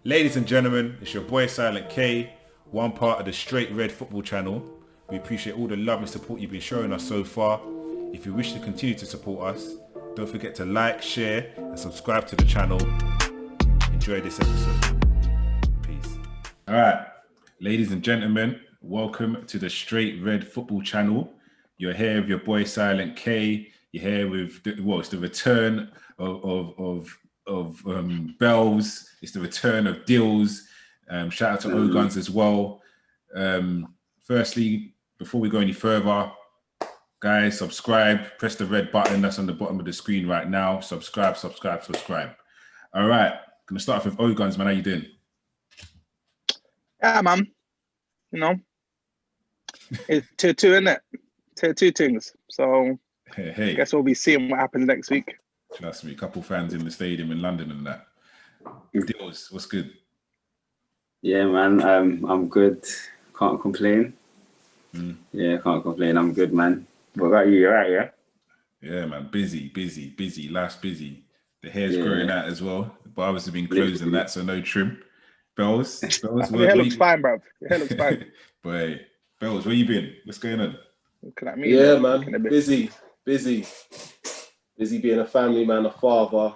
Ladies and gentlemen, it's your boy Silent K, one part of the Straight Red Football channel. We appreciate all the love and support you've been showing us so far. If you wish to continue to support us, don't forget to like, share and subscribe to the channel. Enjoy this episode. Peace. Alright, ladies and gentlemen, welcome to the Straight Red Football channel. You're here with your boy Silent K. You're here with, it's the return of Bells. It's the return of Dills. Shout out to O-Guns as well. Firstly, before we go any further, guys, subscribe. Press the red button that's on the bottom of the screen right now. Subscribe. All right, gonna start off with O-Guns, man. How you doing? Yeah, man. You know, it's tier 2, isn't it? Tier 2 things. So, Hey. I guess we'll be seeing what happens next week. Trust me, a couple fans in the stadium in London and that. Dills, what's good? Yeah, man. I'm good. Can't complain. Yeah, can't complain. I'm good, man. What about you? You alright, yeah? Yeah, man. Busy. Life's busy. The hair's growing out as well. Barbers have been closed and that, so no trim. Bells. Your hair looks fine, bruv. Your hair looks fine. Boy, Bells, where you been? What's going on? Looking at me. Yeah, man. Busy being a family man, a father.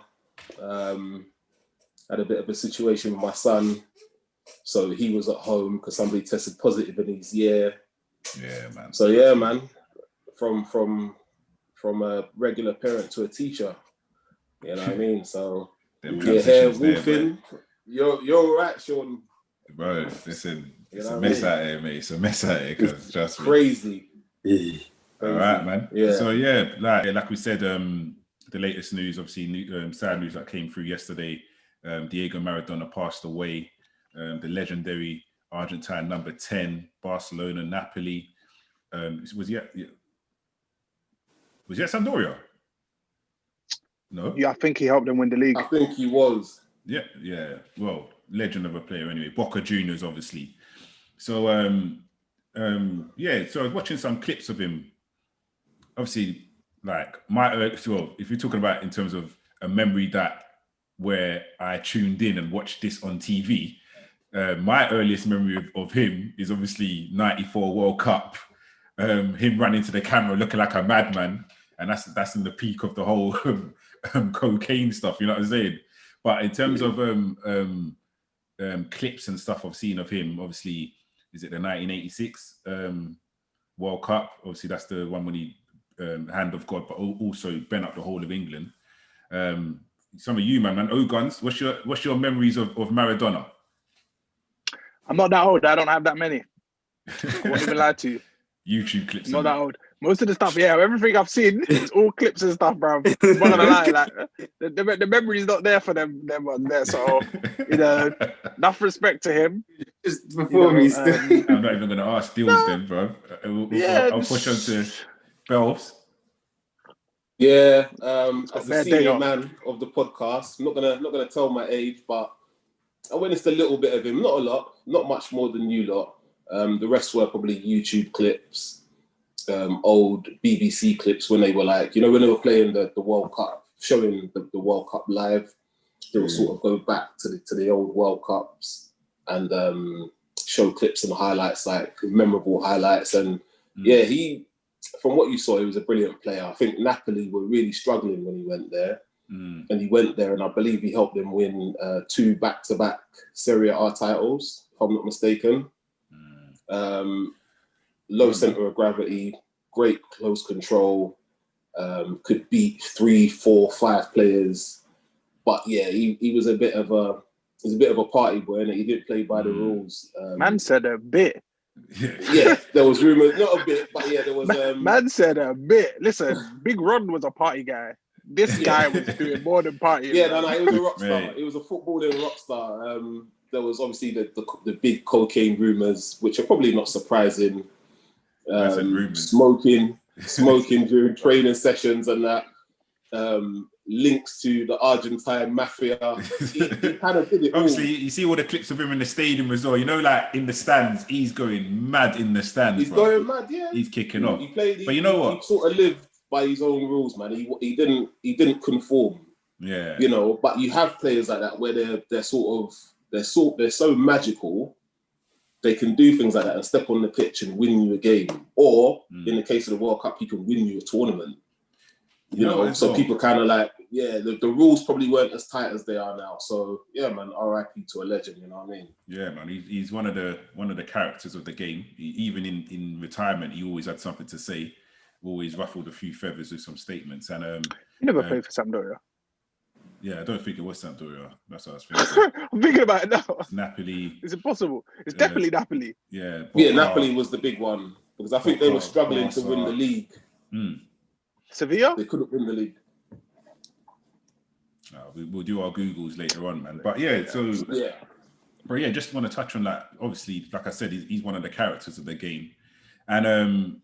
Had a bit of a situation with my son, so he was at home because somebody tested positive in his year. Yeah, man. So yeah, man, from a regular parent to a teacher, you know what I mean. So your hair wolfing, you're all right, Sean. Bro, listen, it's a mess out here, mate. It's a mess out here, cause trust me. Crazy. All right, man. Yeah. So yeah, like we said, the latest news, obviously, sad news that came through yesterday. Diego Maradona passed away. The legendary Argentine number 10, Barcelona, Napoli. Was he at Sampdoria? No. Yeah, I think he helped them win the league. I think he was. Yeah. Well, legend of a player anyway. Boca Juniors, obviously. So so I was watching some clips of him. Obviously, like if you're talking about in terms of a memory that where I tuned in and watched this on TV, my earliest memory of him is obviously '94 World Cup. Him running to the camera looking like a madman, and that's in the peak of the whole cocaine stuff. You know what I'm saying? But in terms of clips and stuff I've seen of him, obviously, is it the 1986 World Cup? Obviously, that's the one when he hand of God, but also bent up the whole of England. Some of you, man, O-Guns, what's your memories of Maradona? I'm not that old. I don't have that many. I won't even lie to you. YouTube clips. I'm not that old. Most of the stuff, everything I've seen, it's all clips and stuff, bro. I'm not gonna lie, like the memory's not there for them on there. So, enough respect to him. Just before me, I'm not even gonna ask Dills then, bro. I'll push on to Bells. Yeah, as the senior man of the podcast, I'm not gonna tell my age, but I witnessed a little bit of him, not a lot, not much more than you lot. The rest were probably YouTube clips, old BBC clips when they were like, when they were playing the World Cup, showing the World Cup live. They would sort of go back to the old World Cups and show clips and highlights, like memorable highlights. And he, from what you saw, he was a brilliant player. I think Napoli were really struggling when he went there. And he went there, and I believe he helped them win 2 back-to-back Serie A titles, if I'm not mistaken. Low centre of gravity, great close control, could beat 3, 4, 5 players. But yeah, he was a bit of a party boy, and he didn't play by the rules. Man said a bit. Yeah, there was rumours, not a bit, but yeah, there was. Man said a bit. Listen, Big Ron was a party guy. This guy was doing more than partying. Yeah, no, he was a rock star. He was a footballing rock star. There was obviously the big cocaine rumours, which are probably not surprising. Smoking during training sessions and that. Links to the Argentine mafia. He kind of did it. Obviously, you see all the clips of him in the stadium as well. Like in the stands, he's going mad in the stands. He's going mad, yeah. He's kicking off. But you know what? He sort of lived by his own rules, man. He didn't conform. Yeah. But you have players like that where they're sort of they're so magical. They can do things like that and step on the pitch and win you a game, or in the case of the World Cup, he can win you a tournament. You know, so people kind of like, the rules probably weren't as tight as they are now. So yeah, man, RIP to a legend. You know what I mean? Yeah, man, he's one of the characters of the game. Even in retirement, he always had something to say. Always ruffled a few feathers with some statements. And he never played for Sampdoria. Yeah, I don't think it was Sampdoria. That's what I was thinking. I'm thinking about it now. It's Napoli. Is it possible? It's definitely Napoli. Yeah. Napoli was the big one because I think they were struggling to win the league. Sevilla? They couldn't win the league. We'll do our Googles later on, man. But yeah, just want to touch on that. Obviously, like I said, he's one of the characters of the game, and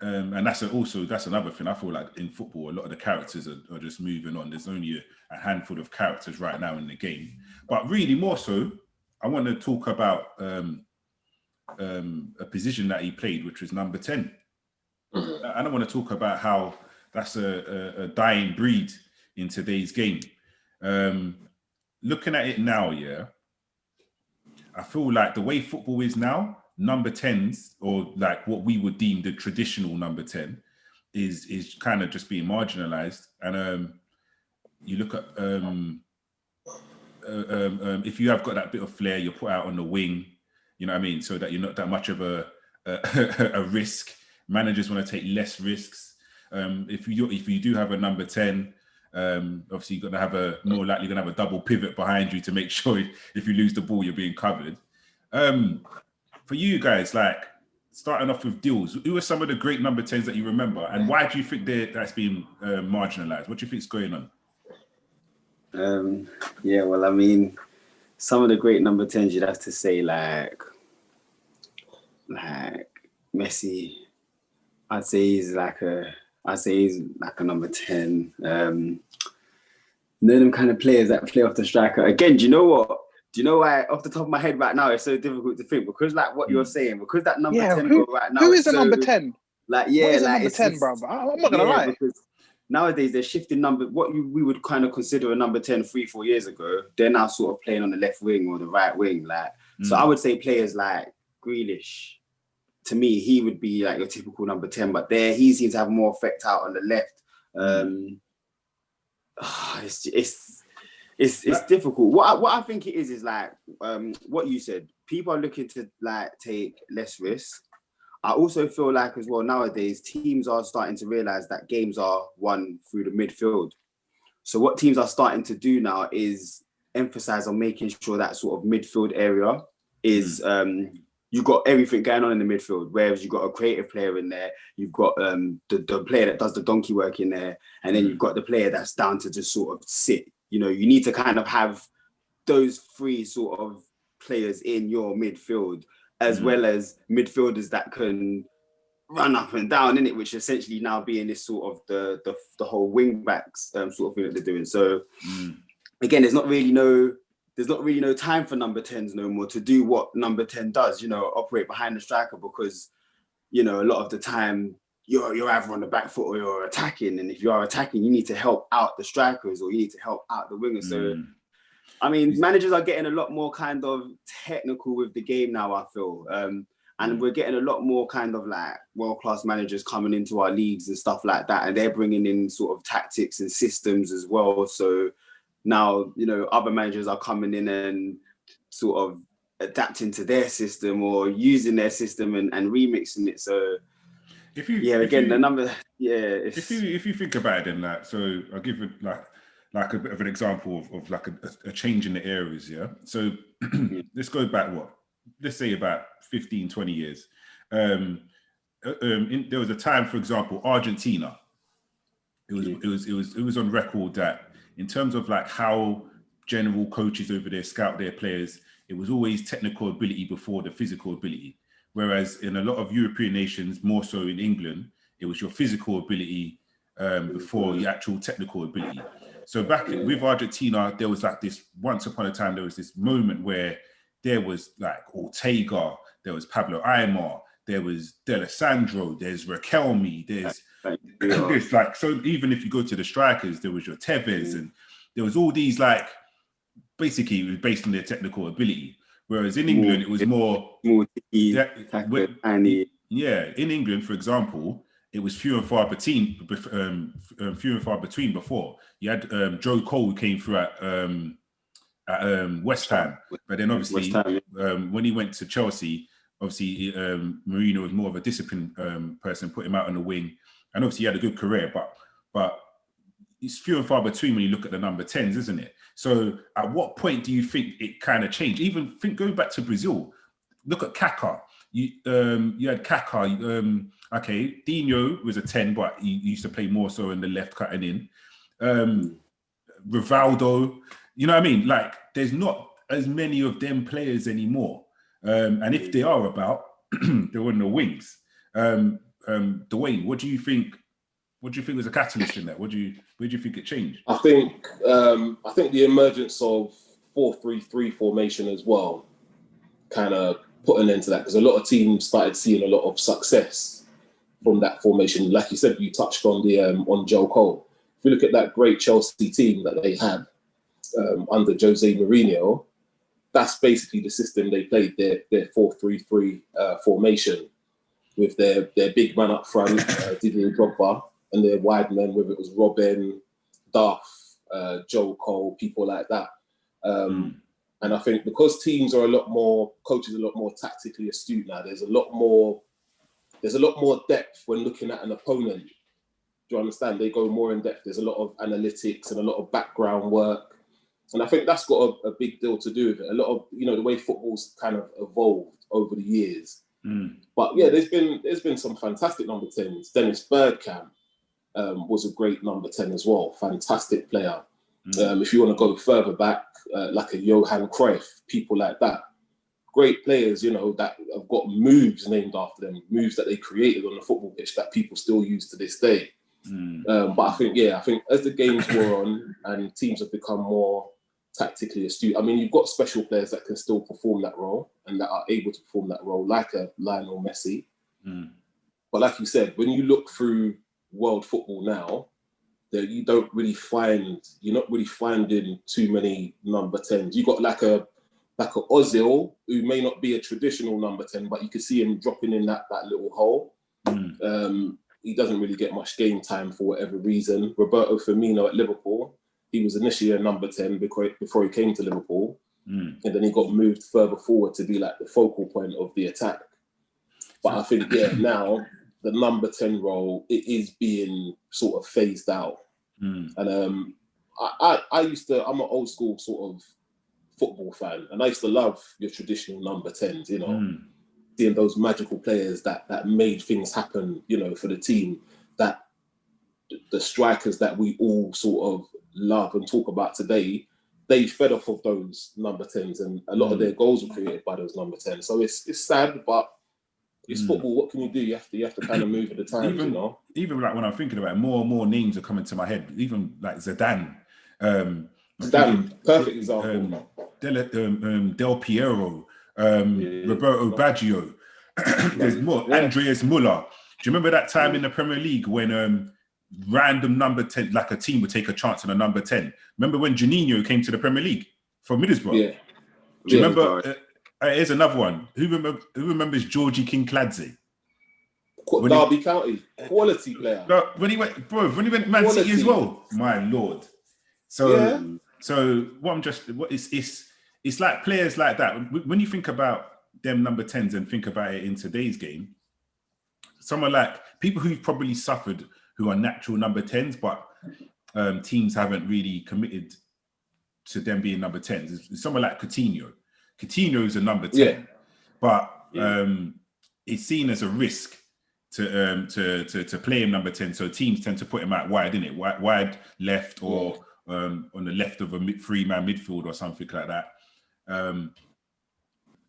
that's another thing. I feel like in football, a lot of the characters are just moving on. There's only a handful of characters right now in the game. But really, more so, I want to talk about a position that he played, which was number 10. And I want to talk about how that's a dying breed in today's game. Looking at it now, I feel like the way football is now, number 10s, or like what we would deem the traditional number 10, is kind of just being marginalized. And you look at if you have got that bit of flair, you're put out on the wing, you know what I mean, so that you're not that much of a risk. Managers want to take less risks. If you do have a number 10, obviously you're more likely gonna have a double pivot behind you to make sure if you lose the ball, you're being covered. For you guys, like starting off with Deals, who are some of the great number 10s that you remember, and why do you think that's being marginalized? What do you think is going on? Well, I mean, some of the great number 10s, you'd have to say like Messi. I'd say he's like a number 10. None of them kind of players that play off the striker. Again, do you know what? Do you know why off the top of my head right now it's so difficult to think? Because like what you're saying, because that number 10 right now. Who is the number 10? Like, yeah, what is like number 10, bro? I'm not gonna lie. Because nowadays they're shifting number. What we would kind of consider a number 10 3-4 years ago, they're now sort of playing on the left wing or the right wing. Like, so I would say players like Grealish. To me, he would be like your typical number 10, but he seems to have more effect out on the left. It's difficult. What I think it is like what you said. People are looking to like take less risks. I also feel like as well nowadays teams are starting to realize that games are won through the midfield. So what teams are starting to do now is emphasize on making sure that sort of midfield area is you've got everything going on in the midfield, whereas you've got a creative player in there, you've got the player that does the donkey work in there, and then you've got the player that's down to just sort of sit. You know, you need to kind of have those three sort of players in your midfield, as well as midfielders that can run up and down in it, which essentially now being this sort of the whole wing backs sort of thing that they're doing. So again, there's not really no time for number 10s no more to do what number 10 does, you know, operate behind the striker, because, you know, a lot of the time you're either on the back foot or you're attacking. And if you are attacking, you need to help out the strikers or you need to help out the wingers. So, I mean, managers are getting a lot more kind of technical with the game now, I feel. And we're getting a lot more kind of like world-class managers coming into our leagues and stuff like that. And they're bringing in sort of tactics and systems as well. So now, you know, other managers are coming in and sort of adapting to their system or using their system and remixing it. So, if you think about it, then like, so I'll give it like a bit of an example of like a change in the eras. Yeah. So let's go back, let's say about 15, 20 years. There was a time, for example, Argentina. It was on record that in terms of like how general coaches over there scout their players, it was always technical ability before the physical ability. Whereas in a lot of European nations, more so in England, it was your physical ability before the actual technical ability. So back with Argentina, there was like this, once upon a time, there was this moment where there was like Ortega, there was Pablo Aimar, there was D'Alessandro, there's Riquelme, there's like, so even if you go to the strikers, there was your Tevez, and there was all these like basically it was based on their technical ability. Whereas in England, it was more in England, for example, it was few and far between. Before you had Joe Cole, who came through at West Ham, but then obviously when he went to Chelsea, obviously Mourinho was more of a disciplined person, put him out on the wing, and obviously he had a good career, but it's few and far between when you look at the number 10s, isn't it? So at what point do you think it kind of changed? Even going back to Brazil, look at Kaká. You had Kaká. Okay, Dino was a 10, but he used to play more so in the left, cutting in. Rivaldo, you know what I mean? Like, there's not as many of them players anymore. And if they are about, they're on the wings. Dwayne, what do you think? What do you think was a catalyst in that? Where do you think it changed? I think the emergence of 4-3-3 formation as well kind of put an end to that, because a lot of teams started seeing a lot of success from that formation. Like you said, you touched on on Joe Cole. If you look at that great Chelsea team that they had under Jose Mourinho, that's basically the system they played, their 4-3-3 formation, with their big man up front, Didier Drogba, and their wide men, whether it was Robin, Duff, Joe Cole, people like that. And I think because coaches are a lot more tactically astute now, there's a lot more depth when looking at an opponent. Do you understand? They go more in depth. There's a lot of analytics and a lot of background work. And I think that's got a big deal to do with it. A lot of, the way football's kind of evolved over the years. But yeah, there's been some fantastic number 10s. Dennis Bergkamp was a great number 10 as well. Fantastic player. If you want to go further back, like a Johan Cruyff, people like that. Great players, that have got moves named after them, moves that they created on the football pitch that people still use to this day. But I think as the games wore on and teams have become more tactically astute, I mean, you've got special players that can still perform that role and that are able to perform that role, like a Lionel Messi. But like you said, when you look through world football now, that you're not really finding too many number 10s. You got like a Ozil, who may not be a traditional number 10, but you could see him dropping in that little hole. He doesn't really get much game time for whatever reason. Roberto Firmino at Liverpool, he was initially a number 10 before he came to Liverpool. And then he got moved further forward to be like the focal point of the attack. But I think, now the number 10 role, it is being sort of phased out. And I'm an old school sort of football fan, and I used to love your traditional number 10s, seeing those magical players that made things happen, for the team, that the strikers that we all sort of love and talk about today, they fed off of those number 10s, and a lot of their goals were created by those number 10s. So it's sad, but it's football. What can you do? You have to kind of move with the times, Even like when I'm thinking about it, more and more names are coming to my head. Even like Zidane. Perfect example. Del Piero, Roberto Baggio. There's more. Andreas Muller. Do you remember that time in the Premier League when random number 10, like a team would take a chance on a number 10? Remember when Juninho came to the Premier League from Middlesbrough? Yeah. Do you remember? Here's another one. Who remembers Georgie Kinkladze? Derby County, quality player. No, when he went Man City as well. My lord. So it's like players like that. When you think about them number 10s and think about it in today's game, someone like people who've probably suffered, who are natural number 10s, but teams haven't really committed to them being number 10s. It's someone like Coutinho. Coutinho is a number 10, but it's seen as a risk to play him number 10. So teams tend to put him out wide, innit? Wide left or on the left of a three-man midfield or something like that.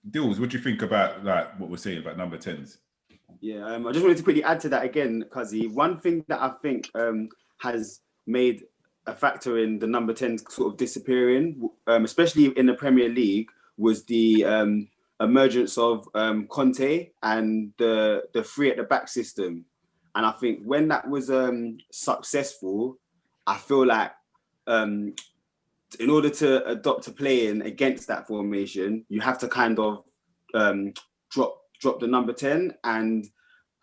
Dills, what do you think about like what we're saying about number 10s? Yeah, I just wanted to quickly add to that again, Kazi. One thing that I think has made a factor in the number 10s sort of disappearing, especially in the Premier League, was the emergence of Conte and the three at the back system. And I think when that was successful, I feel like in order to adopt a playing against that formation, you have to kind of drop the number 10, and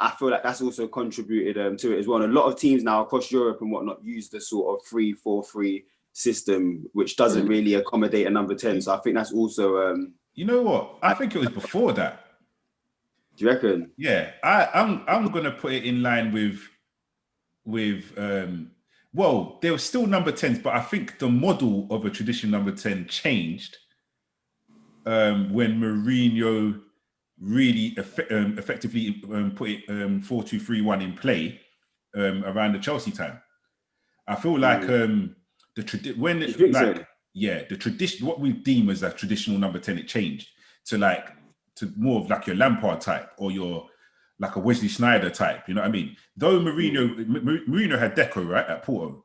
I feel like that's also contributed to it as well. And a lot of teams now across Europe and whatnot use the sort of 3-4-3 system, which doesn't really accommodate a number 10. So I think that's also. You know what? I think it was before that. Do you reckon? Yeah, I'm gonna put it in line with well, there were still number 10s, but I think the model of a traditional number 10 changed when Mourinho really effectively put it 4-2-3-1 in play around the Chelsea time. I feel like the tradition, what we deem as a traditional number 10, it changed to more of like your Lampard type or your like a Wesley Sneijder type. You know what I mean? Though Mourinho had Deco right at Porto.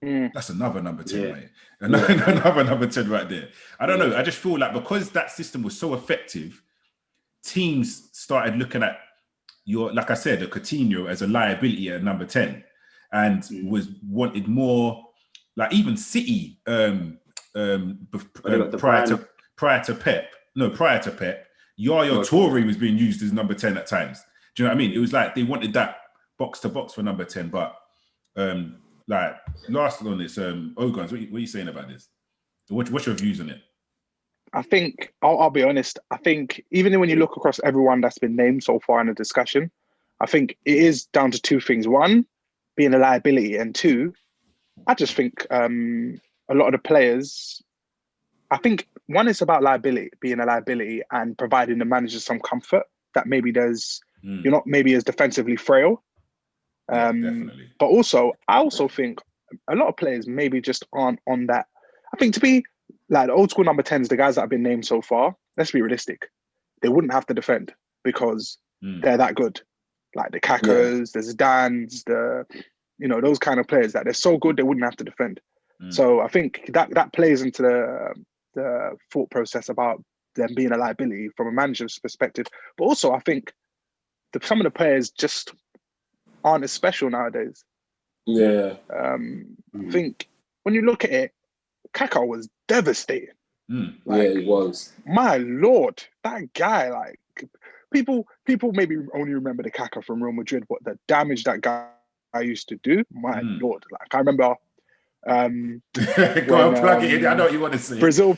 That's another number 10, mate. Another number 10 right there. I don't know. I just feel like because that system was so effective, teams started looking at like I said, a Coutinho as a liability at number 10, and wanted more. Like even City, prior to Pep, Yaya Toure was being used as number 10 at times. Do you know what I mean? It was like they wanted that box to box for number 10. But like last on this, Ogons, what are you saying about this? What's your views on it? I think I'll be honest. I think even when you look across everyone that's been named so far in the discussion, I think it is down to two things: one, being a liability, and two, I just think a lot of the players. I think one is about being a liability, and providing the managers some comfort that maybe you're not maybe as defensively frail. Definitely. But I also think a lot of players maybe just aren't on that. I think to be like the old school number 10s, the guys that have been named so far, let's be realistic. They wouldn't have to defend because they're that good. Like the Kakas, the Zidanes, those kind of players that they're so good they wouldn't have to defend. So I think that plays into the thought process about them being a liability from a manager's perspective. But also I think some of the players just aren't as special nowadays. Yeah. I think when you look at it, Kaka was devastating. He was. My Lord, that guy, like people maybe only remember the Kaka from Real Madrid, but the damage that guy used to do, my Lord. Like I remember Go on, plug it in. I know what you want to say. Brazil.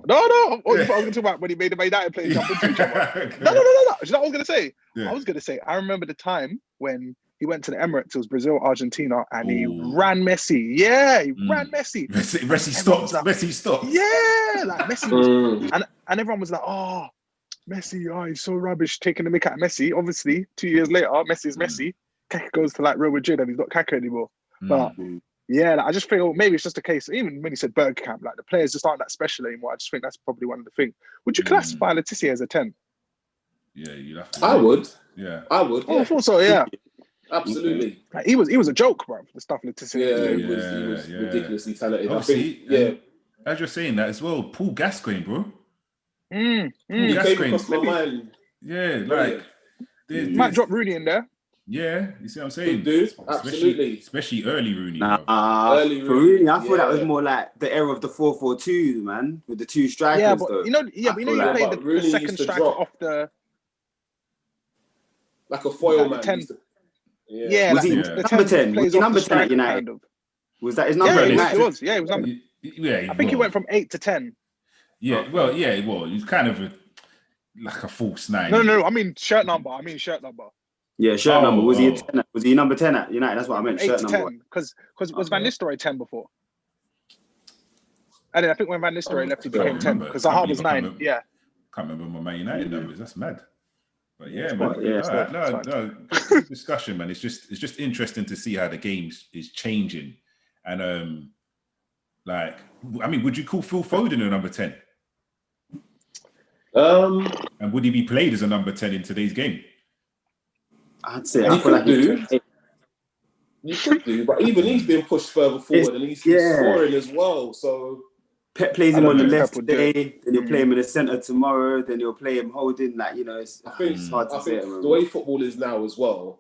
No. I was going to talk about when he made the United players jump into each other. No. You know what I was going to say? Yeah. I was going to say, I remember the time when he went to the Emirates. It was Brazil, Argentina, and he ran Messi. Yeah, he ran Messi. Messi stopped. Messi stopped. Yeah, like Messi was, and everyone was like, "Oh, Messi, he's so rubbish." Taking the mick at Messi. Obviously, 2 years later, Messi's Messi. Kaka goes to like Real Madrid, and he's not Kaka anymore. But yeah, like, I just feel maybe it's just a case. Even when he said Bergkamp, like the players just aren't that special anymore. I just think that's probably one of the things. Would you classify Letizia as a 10? Yeah, you'd have to. I would. Yeah, I would. Oh, I thought so. Yeah, absolutely. Like, he was a joke, bro. The stuff Letizia. Yeah, he was ridiculously talented. As you're saying that as well, Paul Gascoigne, bro. He came across my mind. Yeah, like might drop Rooney in there. Yeah, you see what I'm saying? Dude, absolutely. Especially early Rooney. Early Rooney. I thought that was more like the era of the 4-4-2, man, with the two strikers. Yeah, but you played the second striker off the like a foil man. 10. Was he number 10? Was he number 10 at United? Kind of. Was that his number at United? He was. Yeah, he was number. I think he went from 8 to 10. Yeah, well, he's kind of like a false 9. No. I mean shirt number. Yeah, shirt number. Was he a 10? Was he number 10 at United? That's what I meant. 8 shirt to number. 10. Because was Van Nistelrooy 10 before? And then I think when Van Nistelrooy left, he became 10 because Zaha was 9. Yeah. Can't remember my Man United numbers. That's mad. But yeah, man. No discussion, man. It's just interesting to see how the game is changing, and would you call Phil Foden a number 10? And would he be played as a number 10 in today's game? I'd say I feel like you could do, but even he's been pushed further forward and he's scoring as well. So Pep plays him on the left today, then he'll play him in the centre tomorrow, then he'll play him holding. Like, it's hard to say. The way football is now as well,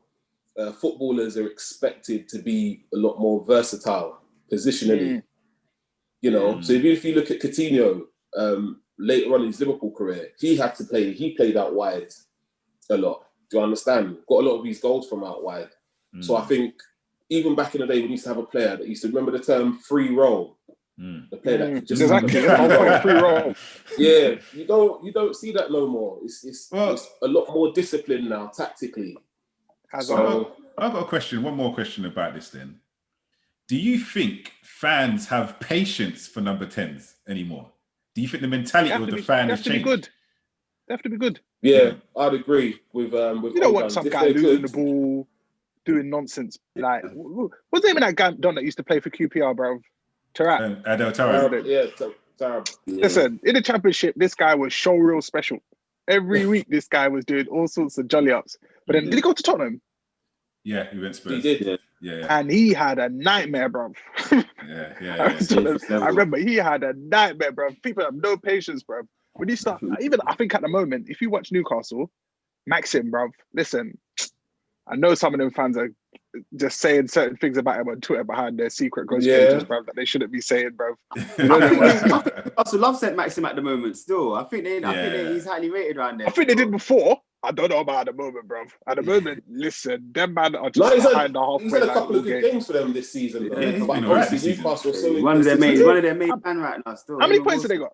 footballers are expected to be a lot more versatile positionally. You know, so if you look at Coutinho, later on in his Liverpool career, he played out wide a lot. Do you understand? Got a lot of these goals from out wide. So I think even back in the day, we used to have a player that used to remember the term free roll. The player that could just free roll. Yeah, you don't see that no more. It's a lot more discipline now tactically. So I've got a question. One more question about this then. Do you think fans have patience for number 10s anymore? Do you think the mentality of the fan has changed? They have to be good. Yeah, I'd agree with you don't want some guy losing the ball, doing nonsense. Like, what's the name of that guy Don that used to play for QPR, bro? Tarab. Adel Tarab. Yeah, Tarab. Listen, in the Championship, this guy was show real special. Every week, this guy was doing all sorts of jolly ups. But then, did he go to Tottenham? Yeah, he went Spurs. He did. Yeah. And he had a nightmare, bro. I remember he had a nightmare, bro. People have no patience, bro. When you start, even I think at the moment, if you watch Newcastle, Maxim, bro, listen, I know some of them fans are just saying certain things about him on Twitter behind their secret ghost pages, bro, that they shouldn't be saying, bro. I also love St. Maxim at the moment still. I think he's highly rated around there. I think they did before. I don't know about at the moment, bro. At the moment, listen, them man are just behind the halfway. He's had a couple of good games for them this season. Yeah, he's been all right this season. One of their main man right now still. How many points have they got?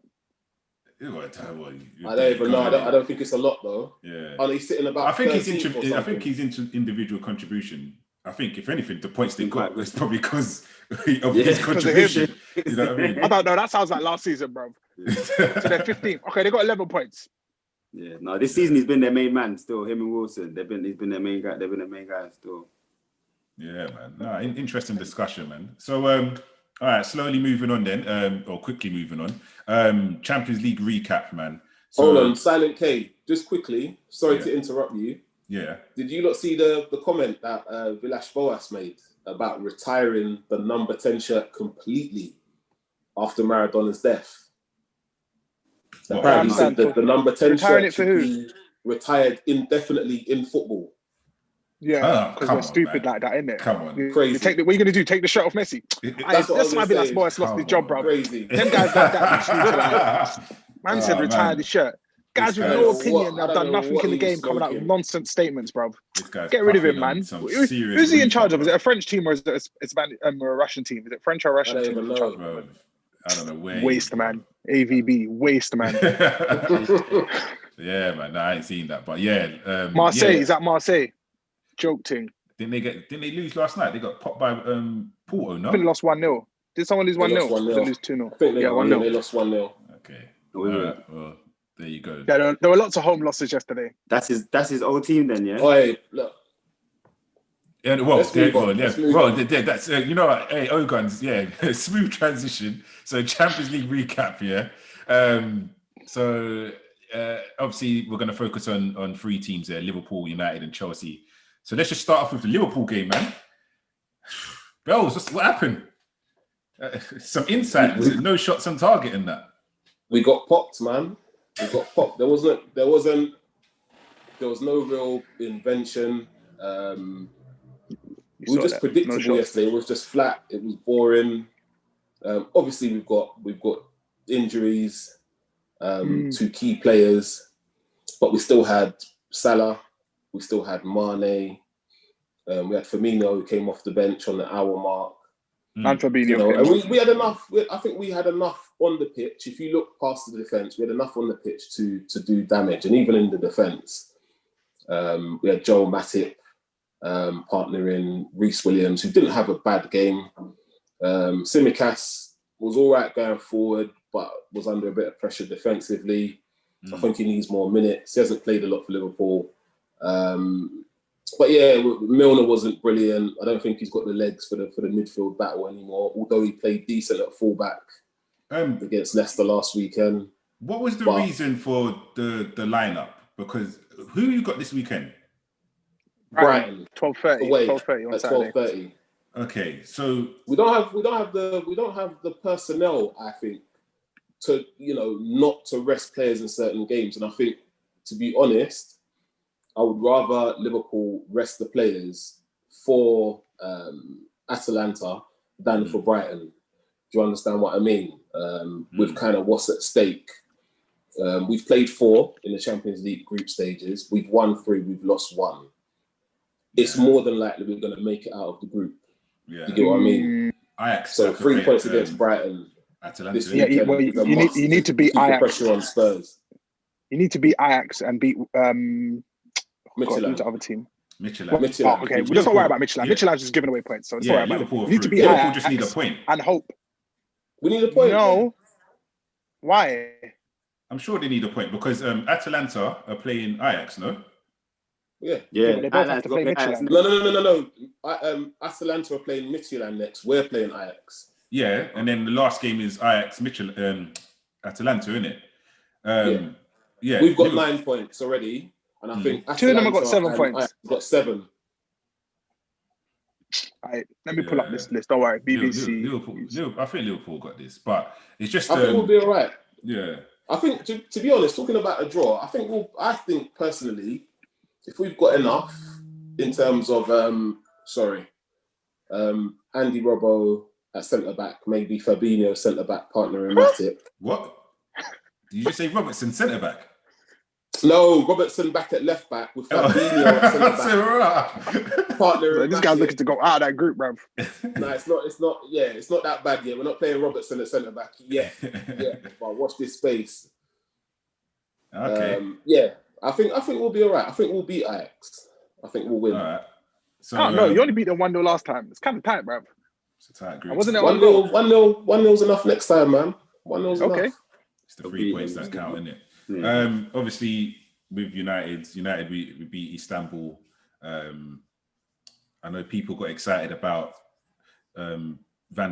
I don't even know. I don't think it's a lot though. Yeah. Are they sitting about? I think his individual contribution. I think if anything, the points they got was probably because of his contribution. You know what I mean? I don't know. That sounds like last season, bro. So they're 15. Okay, they got 11 points. Yeah, no, this season he's been their main man still. Him and Wilson, he's been their main guy. They've been their main guy still. Yeah, man. No, interesting discussion, man. So, all right, slowly moving on then, or quickly moving on. Champions League recap, man. So, hold on, Silent K. Just quickly. Sorry to interrupt you. Yeah. Did you not see the comment that Villas-Boas made about retiring the number 10 shirt completely after Maradona's death? So apparently, said that the number 10 shirt should be retired indefinitely in football. Yeah, because they're stupid like that, isn't it? Come on, crazy. What are you going to do? Take the shirt off Messi? That's why Villas-Boas lost his job, bro. Crazy. Them guys like that. Man said retire the shirt. Guys with no opinion have done nothing in the game, coming out with nonsense statements, bro. Get rid of him, man. Who's he in charge of? Is it a French team or is it a Russian team? Is it French or Russian team? Bro. I don't know where. Waste, man. AVB, waste, man. Yeah, man. No, I ain't seen that, but yeah. Marseille, is that Marseille? Joke thing. Didn't they lose last night? They got popped by Porto, no? I think they lost 1-0. Did someone lose 1-0? Did they lose 2-0? I think they 1-0. They lost 1-0. Okay. Well, there you go. Yeah, there were lots of home losses yesterday. That's his old team then, yeah? Oh, hey, look. Yeah, that's you know what? Hey, Ogans, yeah, smooth transition. So Champions League recap, yeah. So obviously we're going to focus on three teams there: Liverpool, United, and Chelsea. So let's just start off with the Liverpool game, man. Bells, what happened? Some insight. Was it no shots on target in that? We got popped, man. We got popped. There was no real invention. We were just predictable yesterday. It was just flat. It was boring. Obviously, we've got injuries to key players, but we still had Salah. We still had Mane. We had Firmino who came off the bench on the hour mark. And Fabinho. And we had enough. I think we had enough on the pitch. If you look past the defence, we had enough on the pitch to do damage. And even in the defence, we had Joel Matip partnering Reece Williams, who didn't have a bad game. Tsimikas was all right going forward, but was under a bit of pressure defensively. I think he needs more minutes. He hasn't played a lot for Liverpool. But yeah, Milner wasn't brilliant. I don't think he's got the legs for the midfield battle anymore, although he played decent at fullback against Leicester last weekend. What was the reason for the lineup? Because who you got this weekend? Brighton. 12:30 on Saturday. 12:30. Okay, so we don't have the personnel, I think, to not to rest players in certain games. And I think, to be honest, I would rather Liverpool rest the players for Atalanta than for Brighton. Do you understand what I mean? With kind of what's at stake. We've played 4 in the Champions League group stages. We've won 3, we've lost 1. It's more than likely we're going to make it out of the group. Yeah. You get what I mean? Ajax. So 3 points against Brighton. Atalanta. This weekend, well, you need to beat keep the Ajax. pressure on Spurs. You need to beat Ajax and beat Midtjylland. who's the other team? Midtjylland. Oh, okay. Well, let's not worry about Midtjylland. Yeah. Midtjylland's just giving away points, so let's not worry about it. Liverpool We need to beat Liverpool Ajax just need a point. and hope. We need a point. No. Why? I'm sure they need a point because Atalanta are playing Ajax, no? Yeah. They both have to play Midtjylland. No. Atalanta are playing Midtjylland next. We're playing Ajax. Yeah, and then the last game is Ajax Atalanta, innit? Yeah. We've got 9 points already, and I think 2 of them have got 7 and points. Ajax got 7. All right, let me pull up this list. Don't worry, BBC. Liverpool, I think Liverpool got this, but it's just. I think we'll be all right. Yeah. I think, to be honest, talking about a draw, I think personally, if we've got enough in terms of Andy Robbo at centre back, maybe Fabinho centre back partnering Matip. What? Did you just say Robertson centre back? No, Robertson back at left back with Fabinho at centre back. Partner. This guy's looking to go out of that group, bruv. No, it's not that bad yet. We're not playing Robertson at centre back yet. Yeah, but watch this space. Okay. I think we'll be all right. I think we'll beat Ajax. I think we'll win. All right. So, no, you only beat them 1-0 last time. It's kind of tight, bruv. It's a tight group. Wasn't it 1-0? 1-0's enough next time, man. 1-0's okay. enough. It's the 3 points that count, isn't it? Yeah. Obviously, with United, we beat Istanbul. I know people got excited about Van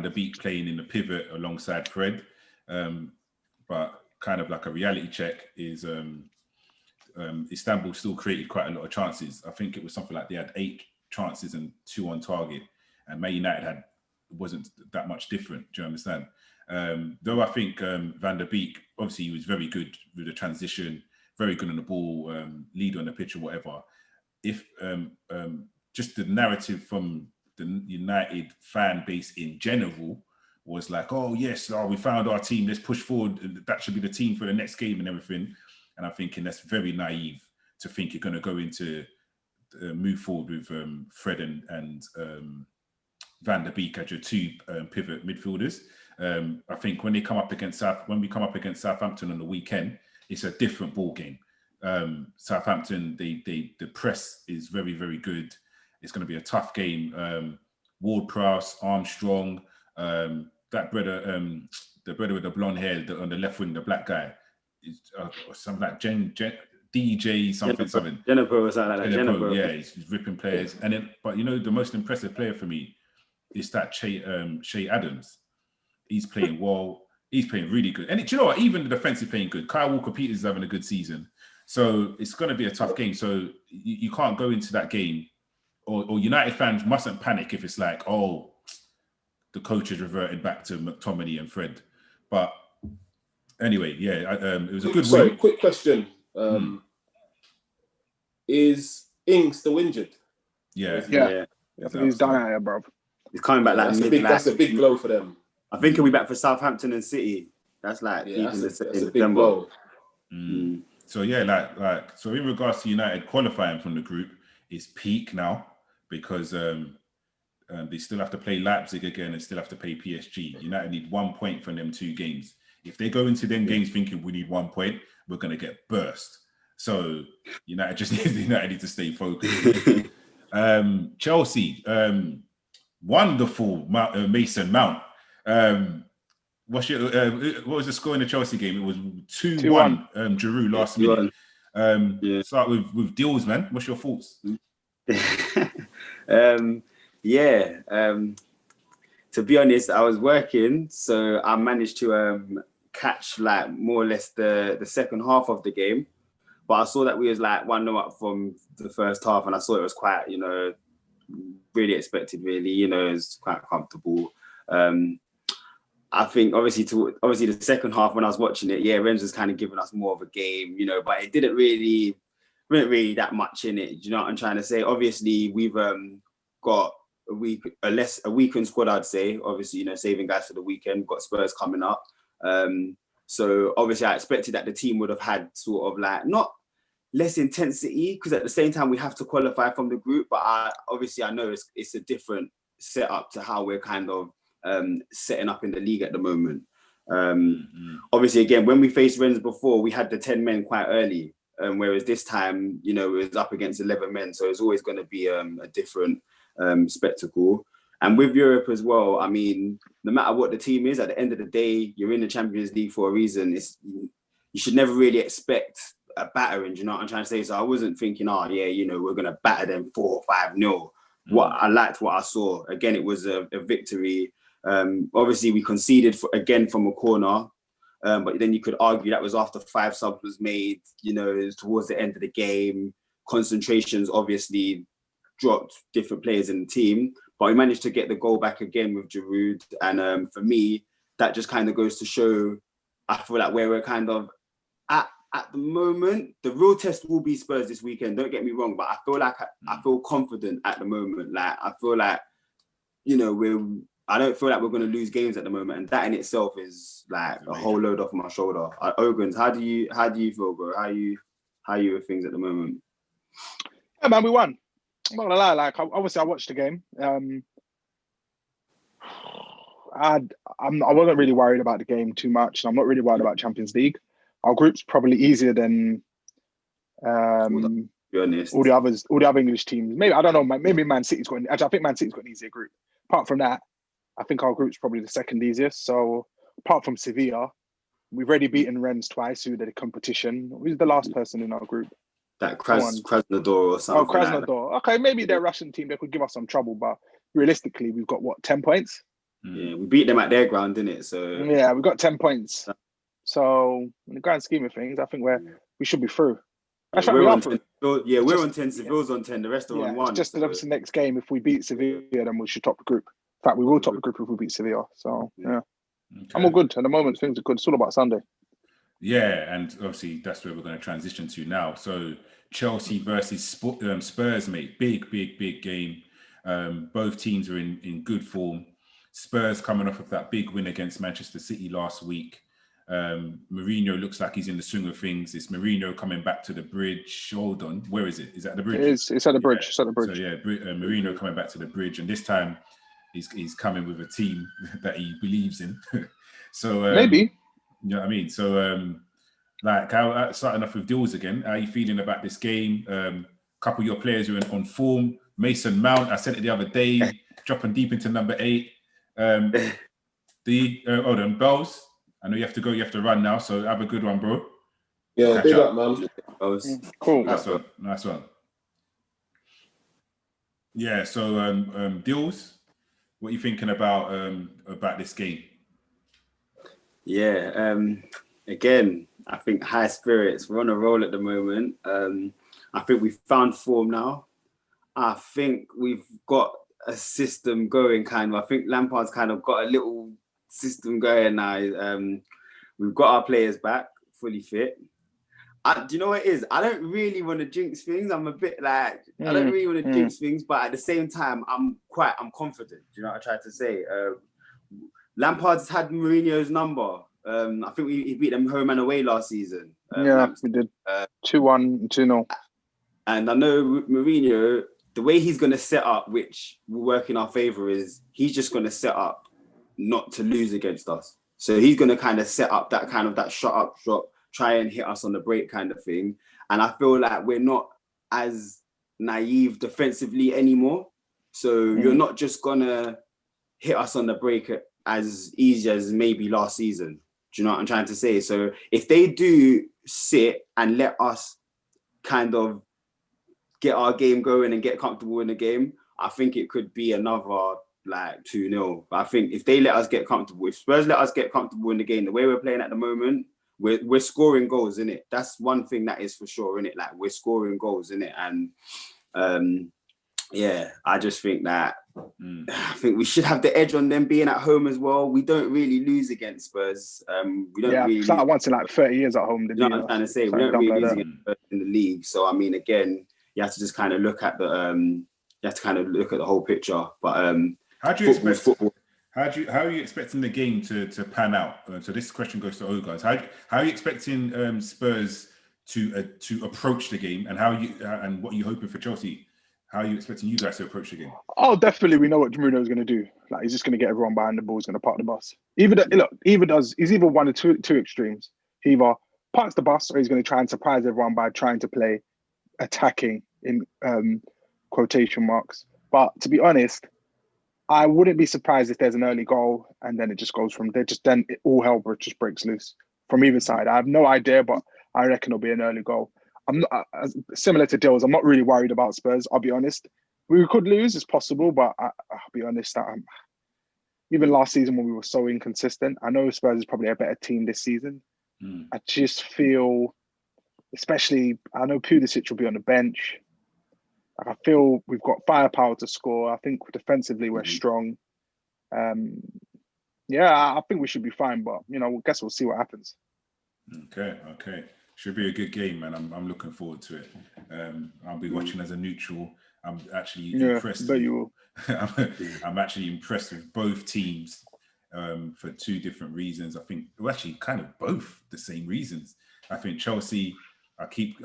der Beek playing in the pivot alongside Fred, but kind of like a reality check is Istanbul still created quite a lot of chances. I think it was something like they had 8 chances and 2 on target, and Man United wasn't that much different. Do you understand? Though I think Van der Beek, obviously he was very good with the transition, very good on the ball, leader on the pitch or whatever. If just the narrative from the United fan base in general was like, oh yes, we found our team, let's push forward, that should be the team for the next game and everything. And I'm thinking that's very naive to think you're going to go into move forward with Fred and Van der Beek as your 2 pivot midfielders. I think when we come up against Southampton on the weekend, it's a different ball game. Southampton, the press is very, very good. It's going to be a tough game. Ward-Prowse, Armstrong, that brother, the brother with the blonde hair on the left wing, the black guy, is something like DJ something. Jennifer or something like that. Jennifer, yeah, he's ripping players. And then, but the most impressive player for me is that Shea Adams. He's playing well. He's playing really good. And do you know what? Even the defense is playing good. Kyle Walker-Peters is having a good season. So it's going to be a tough game. So you can't go into that game, or United fans mustn't panic if it's like, oh, the coach is reverting back to McTominay and Fred. But anyway, yeah, it was a good win. Quick question. Is Ings still injured? Yeah. I think he's done out here, bro. He's coming back that's a big blow for them. I think he'll be back for Southampton and City. That's like that's a big blow. So yeah, so in regards to United qualifying from the group, it's peak now because they still have to play Leipzig again and still have to play PSG. United need 1 point from them 2 games. If they go into them games thinking we need 1 point, we're going to get burst. So United need to stay focused. Chelsea, wonderful Mason Mount. What was the score in the Chelsea game? It was 2-1. Giroud last minute. Start with Deals, man. What's your thoughts? To be honest, I was working, so I managed to catch like more or less the second half of the game. But I saw that we was like 1-0 up from the first half, and I saw it was quite, really expected. Really, it was quite comfortable. I think obviously the second half when I was watching it, Rangers was kind of giving us more of a game, but it didn't really that much in it. Do you know what I'm trying to say? Obviously, we've got a weakened squad, I'd say. Obviously, saving guys for the weekend. Got Spurs coming up. So obviously I expected that the team would have had sort of like not less intensity, because at the same time we have to qualify from the group. But I know it's a different setup to how we're kind of setting up in the league at the moment. Obviously, again, when we faced Rennes before, we had the 10 men quite early. Whereas this time, it was up against 11 men. So it's always going to be a different spectacle. And with Europe as well, I mean, no matter what the team is, at the end of the day, you're in the Champions League for a reason. You should never really expect a battering, do you know what I'm trying to say? So I wasn't thinking, we're going to batter them 4 or 5-0. I liked what I saw. Again, it was a victory. Obviously, we conceded again from a corner. But then you could argue that was after 5 subs was made, towards the end of the game. Concentrations obviously dropped different players in the team, but we managed to get the goal back again with Giroud. And for me, that just kind of goes to show, I feel like where we're kind of at the moment. The real test will be Spurs this weekend, don't get me wrong, but I feel like I feel confident at the moment. Like, I feel like, I don't feel like we're going to lose games at the moment, and that in itself is like a whole load off my shoulder. Ogans, how do you feel, bro? How you with things at the moment? Yeah, man, we won. I'm not gonna lie. Like, obviously, I watched the game. I wasn't really worried about the game too much. I'm not really worried about Champions League. Our group's probably easier than be honest, all the other English teams. Maybe, I don't know. Maybe Man City's got. Actually, I think Man City's got an easier group. Apart from that, I think our group's probably the second easiest. So apart from Sevilla, we've already beaten Rennes twice, who did a competition. Who's the last person in our group? That Krasnodar or something. Oh, Krasnodar. Like, okay, maybe they're a Russian team. They could give us some trouble, but realistically, we've got 10 points? Yeah, we beat them at their ground, didn't it? So yeah, we've got 10 points. So in the grand scheme of things, I think we should be through. We're on 10. We're on 10. Seville's on 10. The rest are on 1. Just obviously next game, if we beat Sevilla, then we should top the group. In fact, we will top the group if we beat Sevilla. So yeah, okay. I'm all good at the moment. Things are good. It's all about Sunday. Yeah, and obviously that's where we're going to transition to now. So Chelsea versus Spurs, mate. Big game. Both teams are in good form. Spurs coming off of that big win against Manchester City last week. Mourinho looks like he's in the swing of things. It's Mourinho coming back to the bridge. Hold on, where is it? Is that the bridge? It's at the bridge. Yeah. It's at the bridge. So yeah, Mourinho coming back to the bridge, and this time he's coming with a team that he believes in. So maybe. You know what I mean? So starting off with Dills again, how are you feeling about this game? Couple of your players are on form. Mason Mount, I said it the other day, dropping deep into number 8. Hold on, Bells. I know you have to go, you have to run now, so have a good one, bro. Yeah, big up, man. Cool. Nice one. Yeah, so Dills, what are you thinking about this game? Yeah, again, I think high spirits. We're on a roll at the moment. I think we've found form now. I think we've got a system going, kind of. I think Lampard's kind of got a little system going now. We've got our players back, fully fit. Do you know what it is? I don't really want to jinx things. I'm a bit like, I don't really want to jinx things, but at the same time, I'm confident. Do you know what I tried to say? Lampard's had Mourinho's number. I think he beat them home and away last season. We did 2-1, 2-0. And I know Mourinho, the way he's going to set up, which will work in our favour, is he's just going to set up not to lose against us. So he's going to kind of set up that shut up shot, try and hit us on the break kind of thing. And I feel like we're not as naive defensively anymore. So you're not just going to hit us on the break as easy as maybe last season. Do you know what I'm trying to say? So if they do sit and let us kind of get our game going and get comfortable in the game, I think it could be another like 2-0. But I think if they let us get comfortable, if Spurs let us get comfortable in the game, the way we're playing at the moment, we're scoring goals, innit? That's one thing that is for sure, innit? Like, we're scoring goals, innit? And yeah, I just think that I think we should have the edge on them being at home as well. We don't really lose against Spurs. We don't really. It's like once in like 30 years at home. You know what I'm trying to say? We don't really lose against Spurs in the league. So I mean, again, you have to just kind of look at the you have to kind of look at the whole picture. But how do you expect football? How are you expecting the game to pan out? So this question goes to all guys. How are you expecting Spurs to approach the game, and and what are you hoping for Chelsea? How are you expecting you guys to approach the game? Oh, definitely. We know what Bruno is going to do. Like, he's just going to get everyone behind the ball. He's going to park the bus. He's either one of two extremes. He either parks the bus, or he's going to try and surprise everyone by trying to play attacking in quotation marks. But to be honest, I wouldn't be surprised if there's an early goal and then it just goes from there. Then all hell just breaks loose from either side. I have no idea, but I reckon it'll be an early goal. I'm not similar to Dills. I'm not really worried about Spurs. I'll be honest. We could lose, it's possible, but I'll be honest. Even last season when we were so inconsistent, I know Spurs is probably a better team this season. I just feel, especially, I know Pulisic will be on the bench. I feel we've got firepower to score. I think defensively we're strong. I think we should be fine, but I guess we'll see what happens. Okay. Should be a good game, man. I'm looking forward to it. I'll be watching as a neutral. I'm actually impressed. But you will. I'm actually impressed with both teams for two different reasons. I think actually kind of both the same reasons. I think Chelsea. I keep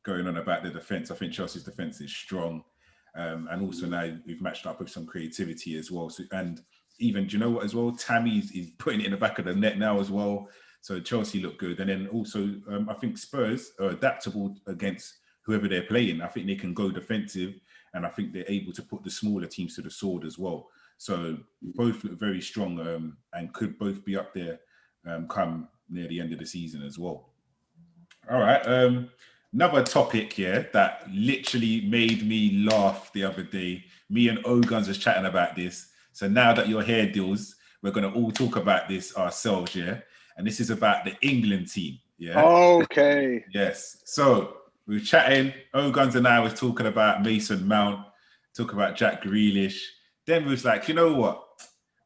going on about the defense. I think Chelsea's defense is strong, and also now we've matched up with some creativity as well. So, and even, do you know what as well? Tammy's is putting it in the back of the net now as well. So Chelsea look good, and then also I think Spurs are adaptable against whoever they're playing. I think they can go defensive, and I think they're able to put the smaller teams to the sword as well. So both look very strong, and could both be up there come near the end of the season as well. All right. Another topic here that literally made me laugh the other day. Me and O-Guns was chatting about this. So now that you're here, Dills, we're going to all talk about this ourselves, yeah? And this is about the England team, yeah? Okay. Yes. So we were chatting. O-Guns and I was talking about Mason Mount, talking about Jack Grealish. Then we was like, you know what?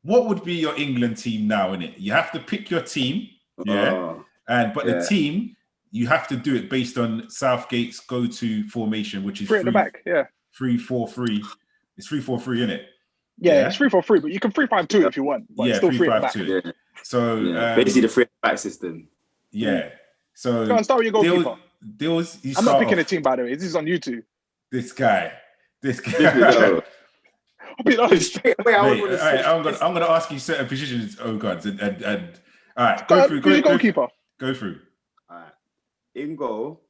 What would be your England team now, innit? You have to pick your team, yeah? But the team... You have to do it based on Southgate's go-to formation, which is 3 at the back, 3-4-3. It's 3-4-3, isn't it? Yeah, it's 3-4-3, but you can 3-5-2 if you want. But it's still 3-5-2. Yeah. So basically the 3 at the back system. Yeah. So go on, start with your goalkeeper. I'm not picking a team, by the way. This is on YouTube. This guy. I'll be honest. I'm gonna ask you certain positions, O-Guns, and all right, go through. Goalkeeper. Go through. All right. In goal,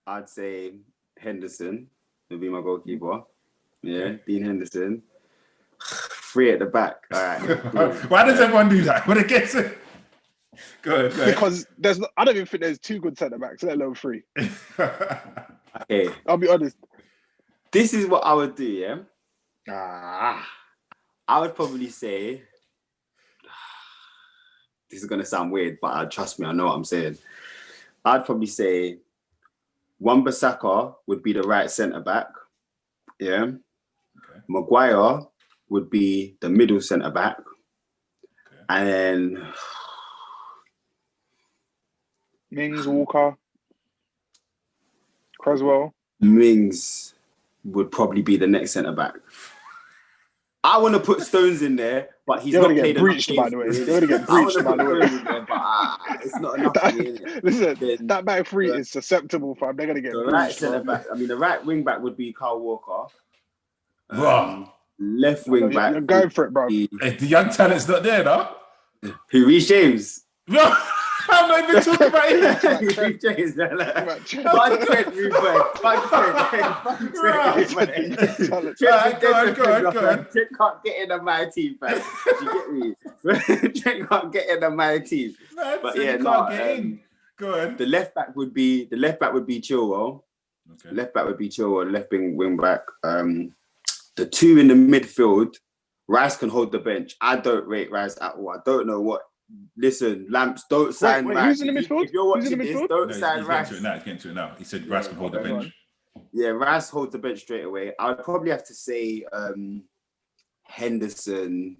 I'd say Henderson will be my goalkeeper. Yeah, Dean Henderson. 3 at the back. All right. Why does everyone do that when it gets it? Go ahead. Because I don't even think there's 2 good centre backs, let alone 3. Okay. I'll be honest. This is what I would do, yeah? I would probably say, this is going to sound weird, but trust me, I know what I'm saying. I'd probably say Wan-Bissaka would be the right centre-back, yeah? Okay. Maguire would be the middle centre-back. Okay. And then... Mings, Walker, Cresswell. Mings would probably be the next centre-back. I want to put Stones in there, but he's not played enough games. By the way. They're going to get breached, by the way. But it's not enough for me, innit? Listen, that back 3 is susceptible, fam. They're going to get breached. Right centre-back. I mean, the right wing-back would be Kyle Walker. Left wing-back. You're going for it, bro. The young talent's not there, though. Who? Reece James. No, I'm not even talking about it. Reece James. Go on. Trent can't get in on my team, fam. You get me? Trent can't get in on my team. But yeah, Go on. The left back would be Chilwell. Okay. Left back would be Chilwell. Left wing back. The 2 in the midfield. Rice can hold the bench. I don't rate Rice at all. I don't know what. Listen, Lamps, don't sign Rice. Who's in the midfield? If you're watching this, don't sign Rice. He's getting to it now. He said Rice can hold the bench. Yeah, Rice holds the bench straight away. I would probably have to say Henderson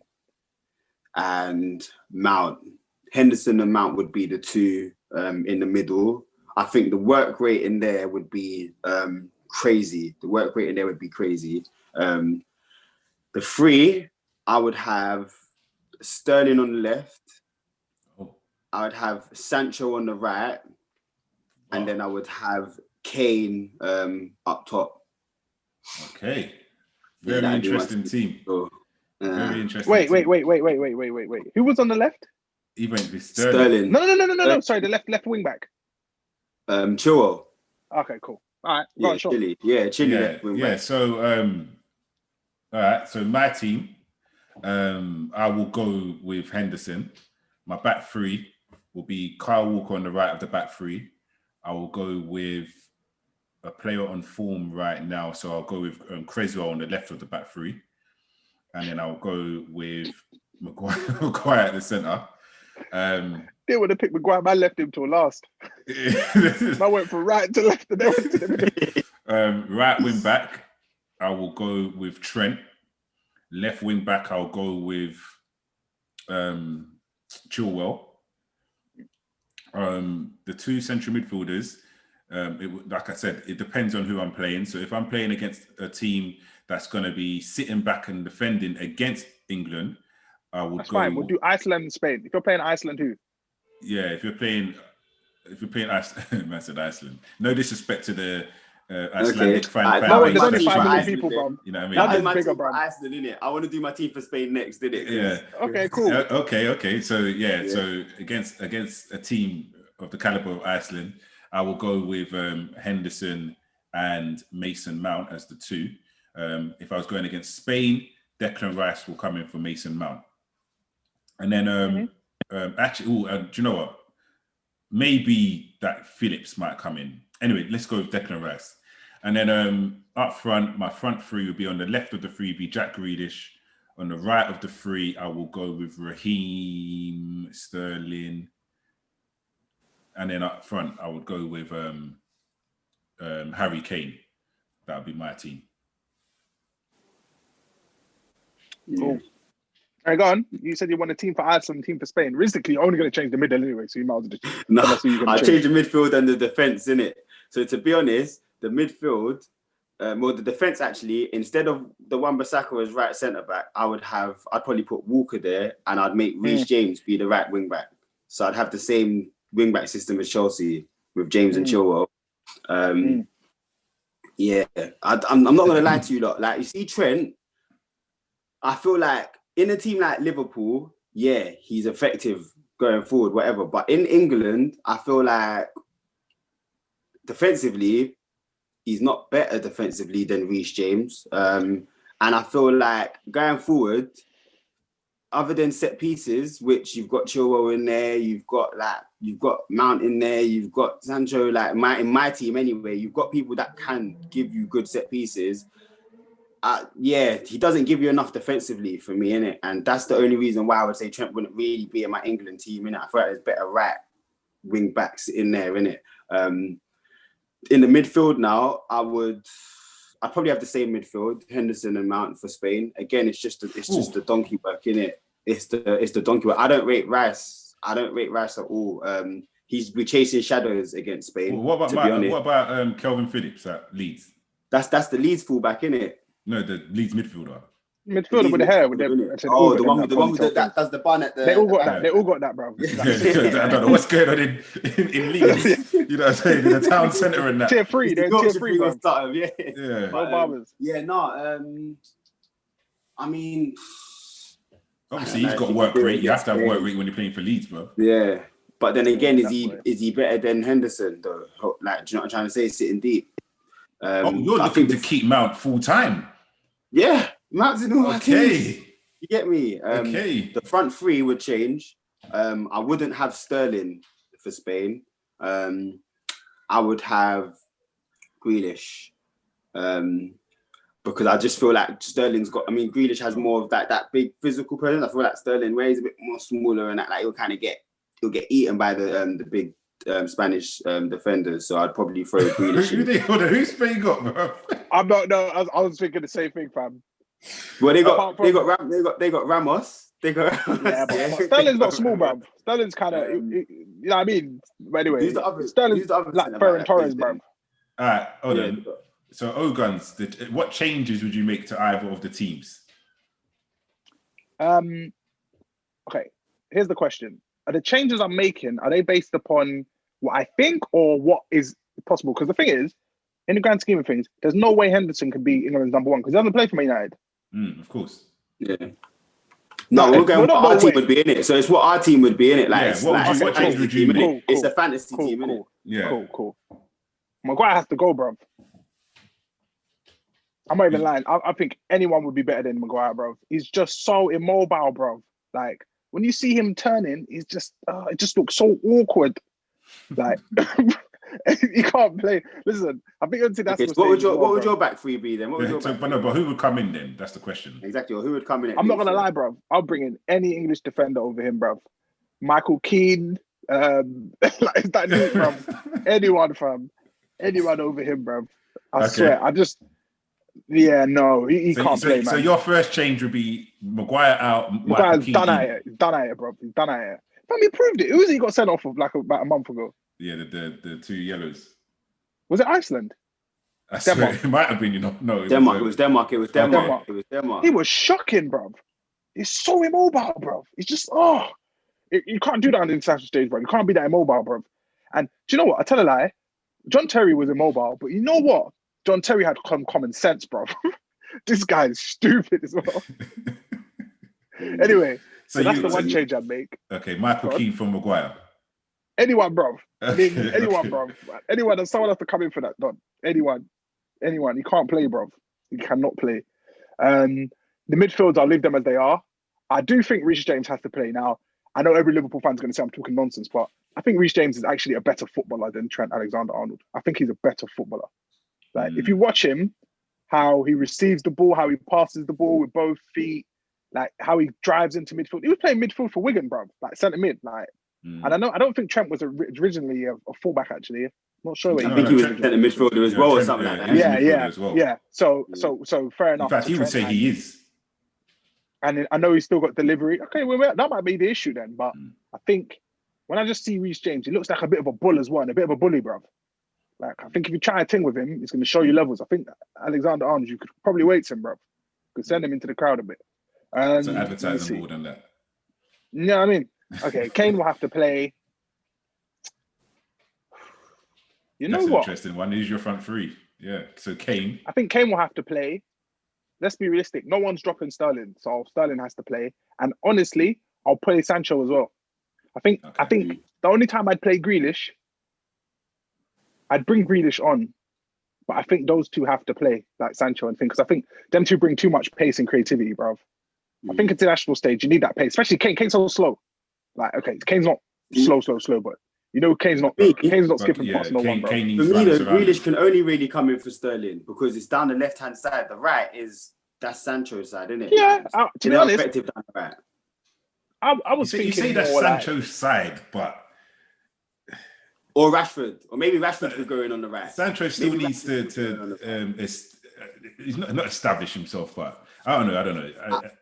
and Mount. Henderson and Mount would be the 2 in the middle. I think the work rate in there would be crazy. The work rate in there would be crazy. The 3, I would have Sterling on the left. I would have Sancho on the right, and then I would have Kane up top. Okay, very interesting team. So, very interesting. Wait. Team. Who was on the left? He went with Sterling. No. Sorry, the left wing back. Chilwell. Okay, cool. All right, go on, sure. Chile. Yeah, Chile. Yeah, left wing back. So, all right. So my team, I will go with Henderson. My back 3 will be Kyle Walker on the right of the back 3. I will go with a player on form right now, so I'll go with Creswell on the left of the back 3, and then I'll go with Maguire at the centre. They would have picked Maguire. I left him till last. I went from right to left, and they went to the middle. Right wing back, I will go with Trent. Left wing back, I'll go with Chilwell. The 2 central midfielders, like I said, it depends on who I'm playing. So if I'm playing against a team that's going to be sitting back and defending against England, I would That's go. fine. We'll do Iceland and Spain. If you're playing Iceland, who? Yeah, if you're playing Iceland, I said Iceland. No disrespect to the Icelandic fan No, base. there's only especially. 5 million people, bro. You know what I mean? That I is did my bigger, team bro. for Iceland, innit? I want to do my team for Spain next, did it? Yeah. Okay, cool. Okay. So so against a team of the caliber of Iceland, I will go with Henderson and Mason Mount as the 2. If I was going against Spain, Declan Rice will come in for Mason Mount. And then actually, do you know what? Maybe that Phillips might come in. Anyway, let's go with Declan Rice. And then up front, my front 3 will be on the left of the 3, be Jack Grealish. On the right of the 3, I will go with Raheem Sterling. And then up front, I would go with Harry Kane. That would be my team. Cool. All right, go on. You said you want a team for Iceland, team for Spain. Realistically, you're only going to change the middle anyway, so you might as well just... No, I'll change the midfield and the defence, innit? So to be honest, the midfield, the defence actually, instead of the Wan-Bissaka as right centre-back, I'd probably put Walker there, and I'd make Reece James be the right wing-back. So I'd have the same wing-back system as Chelsea with James and Chilwell. Yeah, I'm not going to lie to you lot. Like, you see Trent, I feel like in a team like Liverpool, yeah, he's effective going forward, whatever. But in England, I feel like defensively, he's not better defensively than Reece James. And I feel like going forward, other than set pieces, which you've got Chilwell in there, you've got Mount in there, you've got Sancho, in my team anyway, you've got people that can give you good set pieces. Yeah, he doesn't give you enough defensively for me, innit? And that's the only reason why I would say Trent wouldn't really be in my England team, innit? I feel like there's better right wing backs in there, innit? In the midfield now, I'd probably have the same midfield, Henderson and Mount for Spain. Again, it's just the donkey work, innit? It's the donkey work. I don't rate Rice at all. We're chasing shadows against Spain. Well, what about Kelvin Phillips at Leeds? That's the Leeds fullback, innit? No, the Leeds midfielder. Midfielder with the hair. With the one that does the bun at the... They all got that. They all got that, bro. I don't know what's going on in Leeds. You know what I'm saying? In the town centre and that. Tier 3. They're tier 3, bro. Yeah. Barbers. Yeah, no. I mean... Obviously, he's got work rate. You have to have work rate when you're playing for Leeds, bro. Yeah. But then again, is he better than Henderson, though? Like, do you know what I'm trying to say? Sitting deep. You're looking to keep Mount full time. Yeah, Mount's in all my teams. You get me? Okay. The front 3 would change. I wouldn't have Sterling for Spain. I would have Grealish. Because I just feel like Sterling's got... I mean, Grealish has more of that big physical presence. I feel like Sterling, where he's a bit more smaller and that, like, he'll get eaten by the big Spanish defenders. So I'd probably throw Grealish in. Who's Spain got, bro? I was thinking the same thing, fam. Well, they got Ramos. They got Ramos. Yeah, but Sterling's not small, bro. Sterling's kind of, you know what I mean? But anyway, Sterling's like Ferran Torres, bro. All right, hold on. So Ogans, what changes would you make to either of the teams? Okay, here's the question. Are the changes I'm making, are they based upon what I think or what is possible? Because the thing is, in the grand scheme of things, there's no way Henderson can be England's number one because he doesn't play for Man United. Of course. Yeah. No, we're going what our team would be in it. So it's what our team would be in it. Like, what change would you make? It's a fantasy team, innit? Yeah. Cool. Maguire has to go, bro. I'm not even lying. I think anyone would be better than Maguire, bro. He's just so immobile, bro. Like, when you see him turning, he's just, it just looks so awkward. Like, he can't play. Listen, I think that's what would your back three be then? But who would come in then? That's the question. Exactly. Or who would come in? I'm not gonna lie, bro. I'll bring in any English defender over him, bro. Michael Keane, like that dude, bro. Anyone over him, bro. I swear. He can't play, man. So your first change would be Maguire out. Maguire's done at it. He's done at it, bro. He's done at it. But he proved it. Who was he got sent off of like about a month ago? Yeah, the two yellows. Was it Iceland? I swear it might have been, no. Denmark. It was Denmark. He was shocking, bro. He's so immobile, bro. He's just, you can't do that on the international stage, bro. You can't be that immobile, bro. And do you know what? I tell a lie. John Terry was immobile, but you know what? John Terry had common sense, bro. This guy is stupid as well. Anyway, so that's the one change I'd make. Okay, Michael Keane from Maguire. Anyone, bro. I mean, anyone, bro. Anyone, and someone has to come in for that, Don. Anyone. He can't play, bro. He cannot play. The midfields, I'll leave them as they are. I do think Reece James has to play now. I know every Liverpool fan's going to say I'm talking nonsense, but I think Reece James is actually a better footballer than Trent Alexander-Arnold. I think he's a better footballer. Like, if you watch him, how he receives the ball, how he passes the ball with both feet, like how he drives into midfield. He was playing midfield for Wigan, bro. Like centre mid, like. And I don't think Trent was originally a fullback. Actually, I'm not sure. I think he was a centre midfielder as well, or something like that. Yeah. So fair enough. In fact, he would say he is. And I know he's still got delivery. Okay, well, that might be the issue then. But I think when I just see Reece James, he looks like a bit of a bull as well, and a bit of a bully, bro. Like, I think if you try a thing with him, it's going to show you levels. I think Alexander-Arnold, you could probably weight him, bro. Could send him into the crowd a bit. So advertising more than that. You know what I mean? Okay, Kane will have to play. That's an interesting one. Who's your front three? Yeah, so Kane. I think Kane will have to play. Let's be realistic. No one's dropping Sterling, so Sterling has to play. And honestly, I'll play Sancho as well. I think the only time I'd play Grealish, I'd bring Grealish on, but I think those two have to play, like Sancho and thing, because I think them two bring too much pace and creativity, bro. I think international stage, you need that pace, especially Kane. Kane's so slow. Like, okay, Kane's not slow, but you know, Kane's not skipping past no one, bro. For me, though, Grealish can only really come in for Sterling because it's down the left-hand side. The right that's Sancho's side, isn't it? Yeah, to be honest, effective down the right. I was thinking you say that's Sancho's side, but or Rashford, or maybe Rashford could go in on the right. Sancho still needs to he's not establish himself, but I don't know.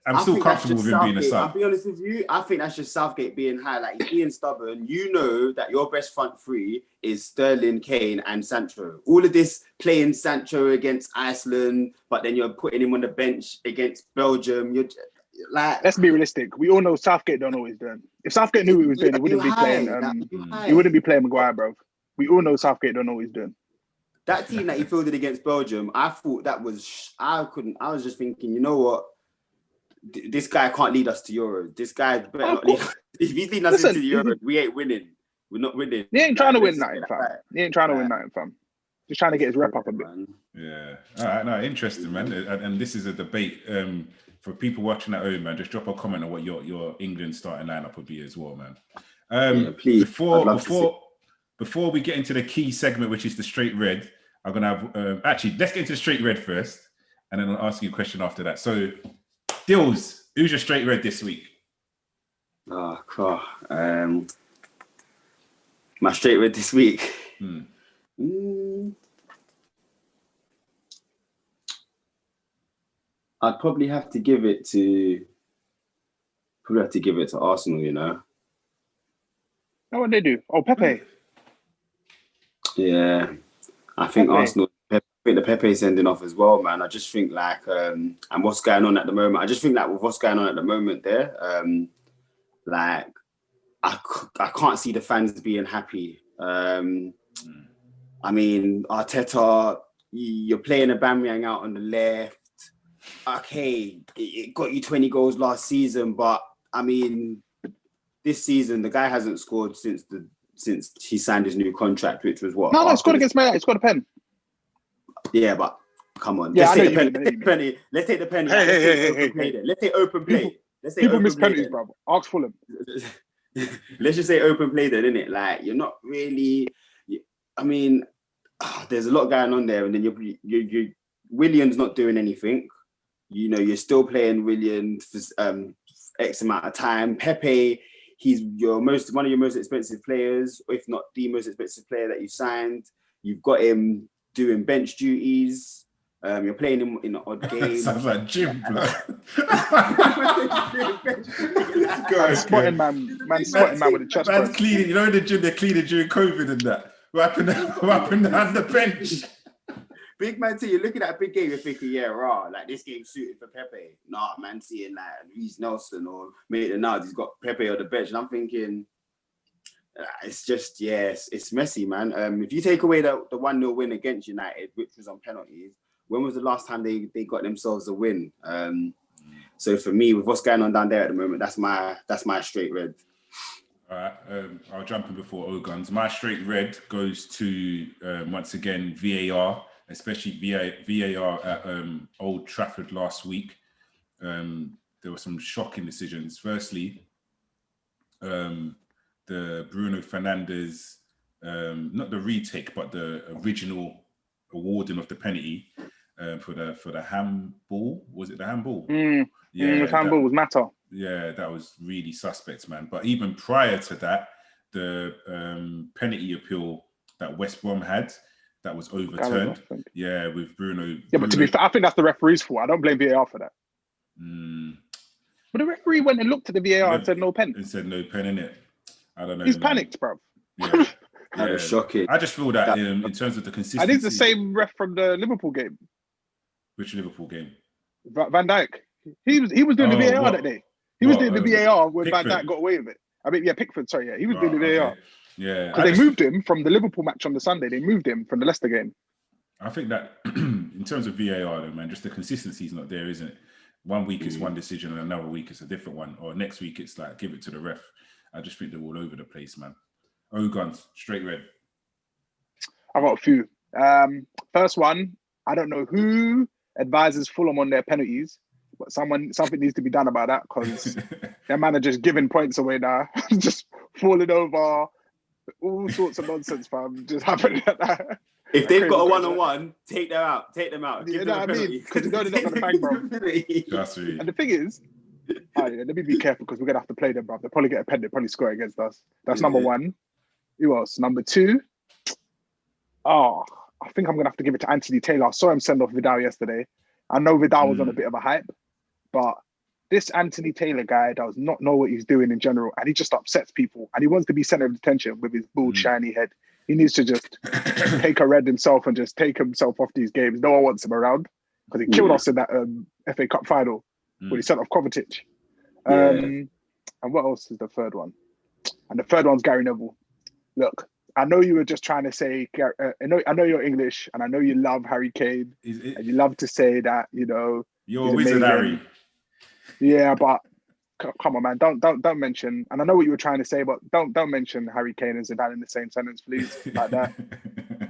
I'm still comfortable with him being a sub. I'll be honest with you. I think that's just Southgate being high. Like, he's being stubborn. You know that your best front three is Sterling, Kane, and Sancho. All of this playing Sancho against Iceland, but then you're putting him on the bench against Belgium. You're like, let's be realistic. We all know Southgate don't know what he's doing. If Southgate knew what he was doing, he wouldn't be playing. He wouldn't be playing Maguire, bro. We all know Southgate don't know what he's doing. That team that he fielded against Belgium, I thought that was... I was just thinking, you know what? This guy can't lead us to Euros. This guy better not lead us. If he's leading us into the Euros, we ain't winning. We're not winning. He ain't trying to win nothing, fam. He ain't trying to win nothing, fam. Just trying to get his rep up a bit. Yeah. All right, no, interesting, man. And this is a debate. For people watching at home, man, just drop a comment on what your England starting lineup would be as well, man. Please. Before we get into the key segment, which is the straight red, I'm going to have... actually, let's get into the straight red first, and then I'll ask you a question after that. So, Dills, who's your straight red this week? Oh, God. My straight red this week? I'd probably have to give it to Arsenal, you know? Oh, what they do? Oh, Pepe. Yeah. I think Arsenal, think the Pepe's ending off as well, man. I just think like, and what's going on at the moment. I just think like with what's going on at the moment there, like I can't see the fans being happy. I mean, Arteta, you're playing Aubameyang out on the left. Okay, it got you 20 goals last season, but I mean, this season the guy hasn't scored since he signed his new contract, which was what? No, scored against Man. He scored a pen. Yeah, but come on. Yeah, Let's take the penny. Let's take the penny. Let's say open play. People miss penalties, bro. Ask Fulham. Let's just say open play then, innit? Like, you're not really... I mean, there's a lot going on there, and then you're Willian's not doing anything. You know, you're still playing Willian for X amount of time. Pepe, he's one of your most expensive players, if not the most expensive player that you signed. You've got him doing bench duties. You're playing him in an odd game. Sounds like Jim, bro. Spotting man with a chest. Man's cleaning. You know in the gym they're cleaning during COVID and that. Wrapping down the bench. Big man, you're looking at a big game, you're thinking, yeah, raw, like this game's suited for Pepe. Nah, man, seeing like Luis Nelson or Maitland-Niles, he's got Pepe on the bench, and I'm thinking, it's just, yes, it's messy, man. If you take away the 1-0 win against United, which was on penalties, when was the last time they got themselves a win? So for me, with what's going on down there at the moment, that's my straight red. All right, I'll jump in before Ogun's. My straight red goes to once again VAR, especially VAR at Old Trafford last week. There were some shocking decisions. Firstly, the Bruno Fernandes, not the retake, but the original awarding of the penalty for the handball. Was it the handball? The handball was matter. Yeah, that was really suspect, man. But even prior to that, the penalty appeal that West Brom had, that was overturned. Yeah, with Bruno. Yeah, but to be fair, I think that's the referee's fault. I don't blame VAR for that. But the referee went and looked at the VAR and said no pen. And said no pen in it. I don't know. He's panicked, bro. Yeah. That was shocking. I just feel that in terms of the consistency. I think it's the same ref from the Liverpool game. Which Liverpool game? Van Dijk. He was doing the VAR that day. He was doing the VAR when Van Dijk got away with it. I mean, yeah, Pickford, sorry, yeah. He was doing the VAR. Okay. Yeah. Because they moved him from the Liverpool match on the Sunday. They moved him from the Leicester game. I think that in terms of VAR, though, man, just the consistency is not there, isn't it? 1 week it's one decision and another week it's a different one. Or next week it's like, give it to the ref. I just think they're all over the place, man. Guns, straight red. I've got a few. First one, I don't know who advises Fulham on their penalties, but something needs to be done about that because their man are just giving points away now, just falling over, all sorts of nonsense, fam, just happening at that. If they've got a one-on-one, take them out. You know what I mean? Because you know they're not going to bang, bro. And the thing is, let me be careful because we're going to have to play them, bro. They'll probably get a pen, they'll probably score against us. That's number one. Who else? Number two, I think I'm going to have to give it to Anthony Taylor. I saw him send off Vidal yesterday. I know Vidal was on a bit of a hype, but this Anthony Taylor guy does not know what he's doing in general, and he just upsets people, and he wants to be center of attention with his bald, shiny head. He needs to just take a red himself and just take himself off these games. No one wants him around because he killed us in that FA Cup final when he sent off Kovacic. And what else is the third one? And the third one's Gary Neville. Look, I know you were just trying to say, I know you're English and I know you love Harry Kane and you love to say that, you know, you're a wizard, Harry. Yeah, but come on, man, don't mention, and I know what you were trying to say, but don't mention Harry Kane and Zidane in the same sentence, please. Like that.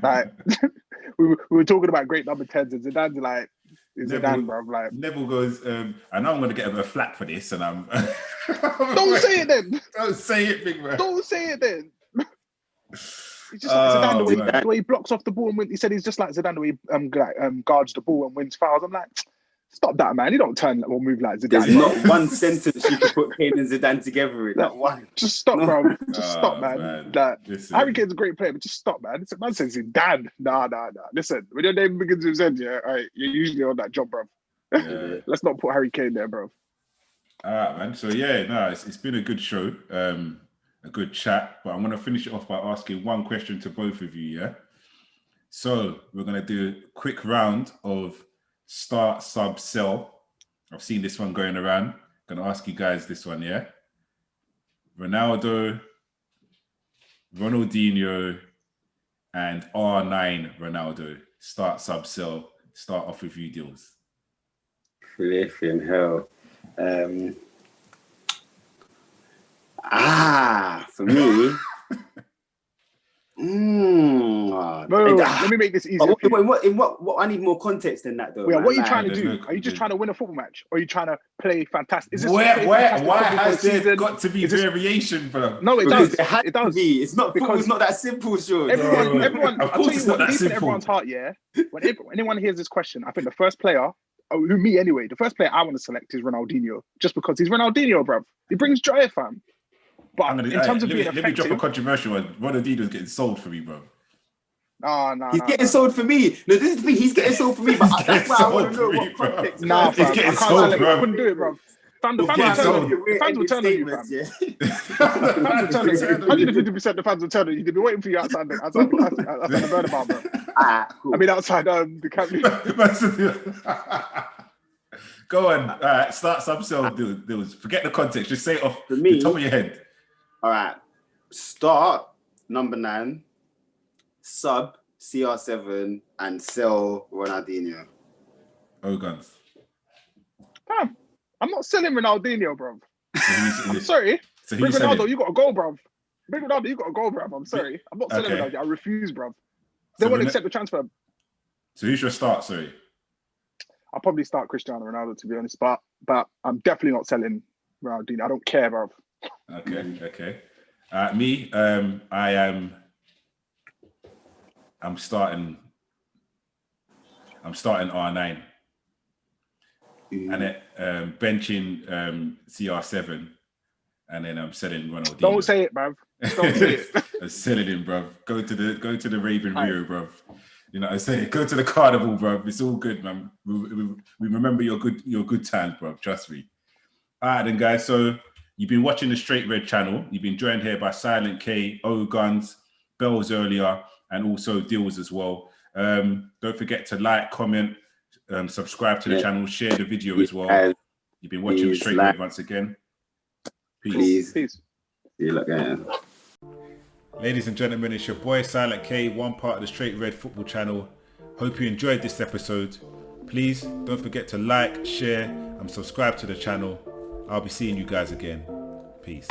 Like we were talking about great number 10s and Zidane's like, Zidane, bro. Like Neville goes, I know I'm going to get a bit of flack for this, and I'm. Don't say it then. Don't say it, big man. Don't say it then. He's just like Zidane the way he blocks off the ball and he said he's just like Zidane the way he guards the ball and wins fouls. I'm like, stop that, man. You don't turn or move like Zidane. There's not one sentence you can put Kane and Zidane together in. Not one. Just stop, bro. Just stop, man. Like, Harry Kane's a great player, but just stop, man. It's a man says Zidane. Nah. Listen, when your name begins with Z, yeah, all right, you're usually on that job, bro. Yeah. Let's not put Harry Kane there, bro. All right, man. So it's been a good show, a good chat. But I'm gonna finish it off by asking one question to both of you. Yeah. So we're going to do a quick round of start, sub, sell. I've seen this one going around. Going to ask you guys this one, yeah? Ronaldo, Ronaldinho, and R9 Ronaldo. Start, sub, sell. Start off with you, Deals. Flipping hell. For me. Let me make this easier. What I need more context than that, though. Yeah, what are you like, trying to do? Are you just trying to win a football match? Or are you trying to play fantastic? Is this Why has there got to be variation, bro? No, it does. It does. It's not because it's not that simple, sure. Everyone. Of I'll course tell it's you not what, that deep in simple. everyone's heart, yeah. When anyone hears this question, I think the first player, me anyway, the first player I want to select is Ronaldinho, just because he's Ronaldinho, bruv. He brings joy, fam. But in terms of being effective, let me drop a controversial one. Ronaldinho's getting sold for me, bro. He's getting sold for me. No, this is the thing. He's getting sold for me, but that's why I want to know what context. Nah, fam. He's getting I can't sold, select. bro. I couldn't do it, bro. Fam, the fans will turn on you, fam. The fans will turn on you, fam. 150% the fans will turn on you. They've been waiting for you outside the Burnabout, bro. Cool. I mean, outside the camp. Go on. Start some sell deals. Forget the context. Just say it off For me, the top of your head. All right. Start number 9, sub CR7, and sell Ronaldinho. Oh, guns. Fam, I'm not selling Ronaldinho, bro. I'm sorry. So Bring Ronaldo, you got to go, bro. Bring Ronaldo, you got to go, bro. I'm sorry. I'm not selling Ronaldo. I refuse, bro. They won't accept the transfer. So who's your start? Sorry. I'll probably start Cristiano Ronaldo, to be honest, but I'm definitely not selling Ronaldinho. I don't care, bro. Okay. Me, I'm starting R9 and then benching CR7, and then I'm selling Ronaldinho. Don't say it, bruv. Don't say it. I'm selling him, bruv. Go to the Raven Rio, bruv. You know what I'm saying? Go to the carnival, bruv. It's all good, man. We remember your good times, bruv. Trust me. All right, then, guys. So you've been watching the Straight Red channel. You've been joined here by Silent K, O Guns, Bells earlier, and also Deals as well. Don't forget to like, comment, subscribe to the channel, share the video as well. You've been watching the Straight Red once again. Peace. Peace. See you again. Ladies and gentlemen, it's your boy Silent K, one part of the Straight Red football channel. Hope you enjoyed this episode. Please don't forget to like, share, and subscribe to the channel. I'll be seeing you guys again. Peace.